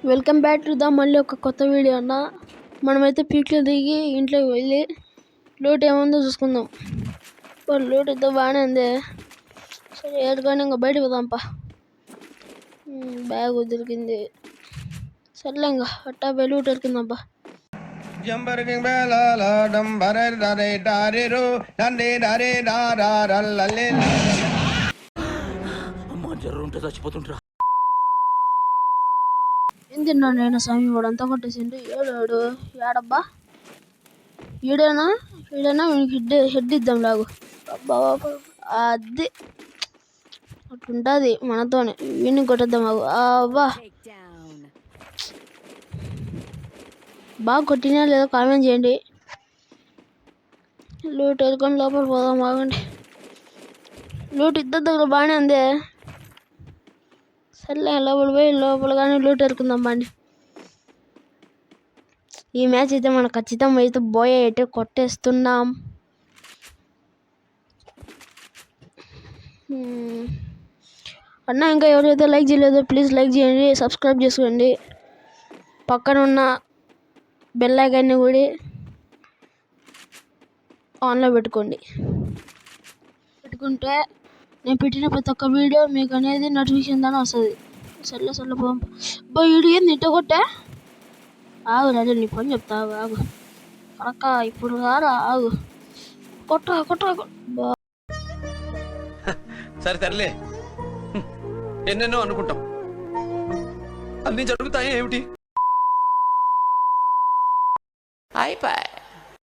Welcome back to the మళ్ళీ ఒక కొత్త వీడియో అన్న. మనమైతే పీక్లో దిగి ఇంట్లోకి వెళ్ళి లూట్ ఏముందో చూసుకుందాం. లూట్ ఇద్దా బాగానే ఉంది. సరే ఏడుకొని ఇంకా బయటకు పోదాంపా. బ్యాగ్ దొరికింది. సర్లే ఇంకా అట్టా పోయి లూట్ ఎరికిందాంపా. చచ్చిపోతుంటా ఏం తిన్నాను నేను స్వామి వాడు అంతా కొట్టేసిండు. ఏడాడు ఏడబ్బా ఈడేనా హెడ్ ఇద్దాం లాగు. అబ్బా అది అట్లుంటుంది మనతోనే. వీడిని కొట్టేద్దాం ఆగు. అబ్బా బాగా కొట్టినా లేదో కామెంట్ చేయండి. లూట్ ఎదుకొని లోపల పోదాం ఆగండి. లూట్ ఇద్దరు దగ్గర బాగానే ఉంది. సర్లే లోపల కానీ లూట్ ఎరుకుందాం బండి. ఈ మ్యాచ్ అయితే మనం ఖచ్చితంగా అయితే బోయ్ అయితే కొట్టేస్తున్నాం. అన్న ఇంకా ఎవరైతే లైక్ చేయలేదో ప్లీజ్ లైక్ చేయండి, సబ్స్క్రైబ్ చేసుకోండి. పక్కన ఉన్న బెల్ ఐకాన్ని కూడా ఆన్లో పెట్టుకుంటే నేను పెట్టిన ప్రతి ఒక్క వీడియో మీకు అనేది నోటిఫికేషన్ దాని వస్తుంది. సర్లే బో వీడు ఏంది ఇట్ట కొట్టా? ఆగు రాజు నీ పని చెప్తా ఆగు. అక్క ఇప్పుడు కారా ఆగు. కొట్ట సరే తరలే. ఎన్నెన్నో అనుకుంటాం, అన్ని జరుగుతాయి ఏమిటి? అయిపోయి